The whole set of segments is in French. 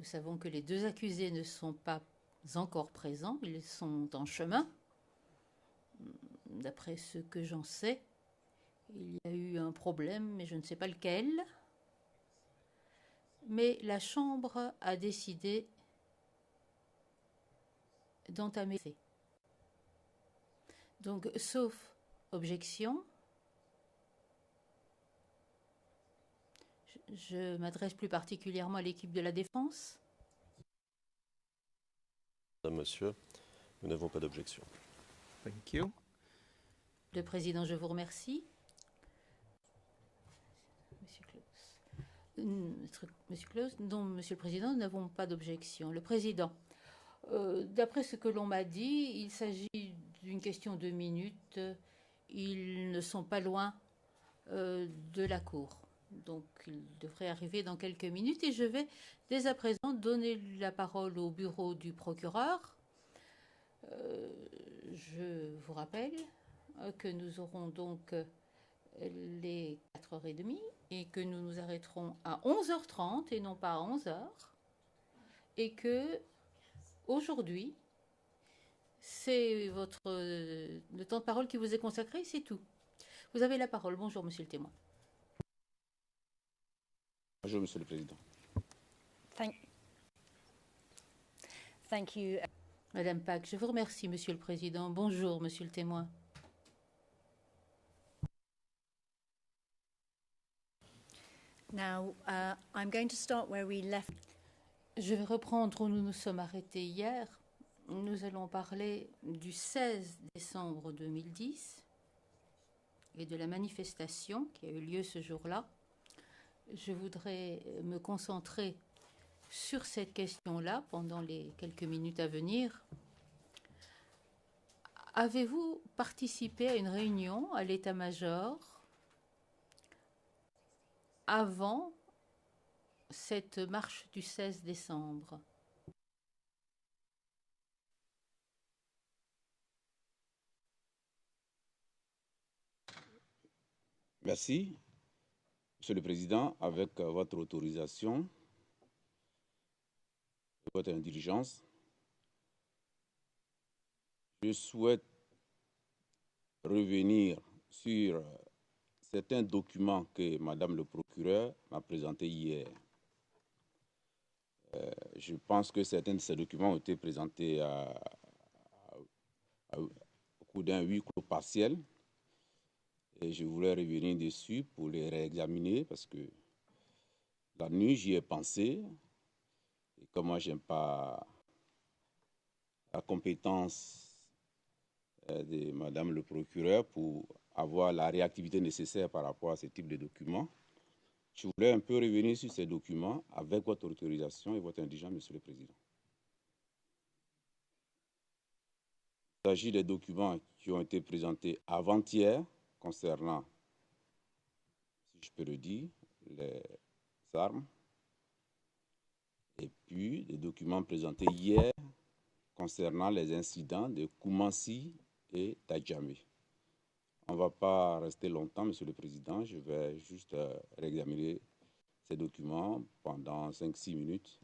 Nous savons que les deux accusés ne sont pas encore présents, ils sont en chemin. D'après ce que j'en sais, il y a eu un problème, mais je ne sais pas lequel. Mais la Chambre a décidé d'entamer. Donc, sauf objection, je m'adresse plus particulièrement à l'équipe de la défense. Monsieur, nous n'avons pas d'objection. Thank you. Le président, je vous remercie. Monsieur Claus, non, Monsieur le Président, nous n'avons pas d'objection. Le Président, d'après ce que l'on m'a dit, il s'agit d'une question de minutes. Ils ne sont pas loin de la Cour. Donc, ils devraient arriver dans quelques minutes et je vais dès à présent donner la parole au bureau du procureur. Je vous rappelle que nous aurons donc les 4h30 et que nous nous arrêterons à 11h30 et non pas à 11h. Et que aujourd'hui, c'est le temps de parole qui vous est consacré, c'est tout. Vous avez la parole. Bonjour, monsieur le témoin. Bonjour, monsieur le président. Thank you. Madame Pack, je vous remercie, monsieur le président. Bonjour, monsieur le témoin. Now, I'm going to start where we left. Je vais reprendre où nous nous sommes arrêtés hier. Nous allons parler du 16 décembre 2010 et de la manifestation qui a eu lieu ce jour-là. Je voudrais me concentrer sur cette question-là pendant les quelques minutes à venir. Avez-vous participé à une réunion à l'état-major avant cette marche du 16 décembre? Merci, monsieur le président. Avec votre autorisation, votre indulgence, je souhaite revenir sur certains documents que Madame le procureur m'a présentés hier. Je pense que certains de ces documents ont été présentés au cours d'un huis clos partiel. Et je voulais revenir dessus pour les réexaminer parce que la nuit, j'y ai pensé. Et comme moi, je n'aime pas la compétence de Madame le procureur pour avoir la réactivité nécessaire par rapport à ce type de documents, je voulais un peu revenir sur ces documents avec votre autorisation et votre indulgence, monsieur le président. Il s'agit des documents qui ont été présentés avant-hier concernant, si je peux le dire, les armes, et puis des documents présentés hier concernant les incidents de Koumassi et d'Adjamé. On ne va pas rester longtemps, monsieur le président, je vais juste réexaminer ces documents pendant 5-6 minutes,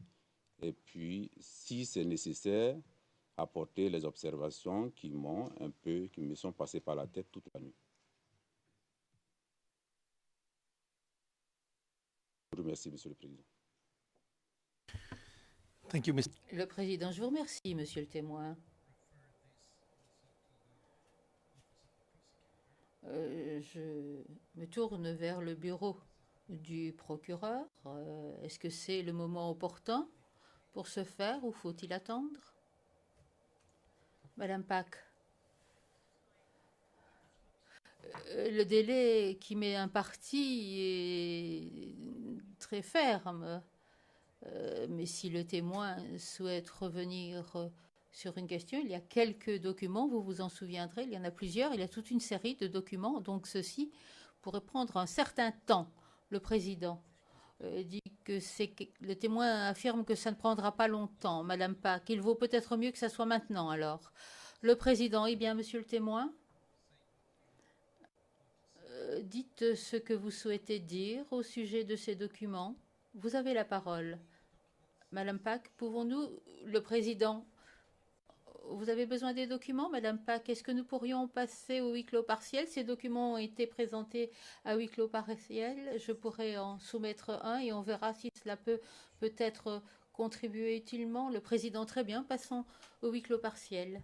et puis, si c'est nécessaire, apporter les observations qui me sont passées par la tête toute la nuit. Merci, monsieur le président. Thank you, Mr. Le président, je vous remercie, monsieur le témoin. Je me tourne vers le bureau du procureur. Est-ce que c'est le moment opportun pour ce faire ou faut-il attendre? Madame Pack. Le délai qui m'est imparti est très ferme. Mais si le témoin souhaite revenir sur une question, il y a quelques documents, vous vous en souviendrez, il y en a plusieurs, il y a toute une série de documents, donc ceci pourrait prendre un certain temps. Le président dit que le témoin affirme que ça ne prendra pas longtemps, Madame Pack. Il vaut peut-être mieux que ça soit maintenant alors. Le président, eh bien, monsieur le témoin, dites ce que vous souhaitez dire au sujet de ces documents. Vous avez la parole. Madame Pack, pouvons-nous, le président, vous avez besoin des documents, Madame Pack? Est-ce que nous pourrions passer au huis clos partiel? Ces documents ont été présentés à huis clos partiel. Je pourrais en soumettre un et on verra si cela peut peut-être contribuer utilement. Le président, très bien, passons au huis clos partiel.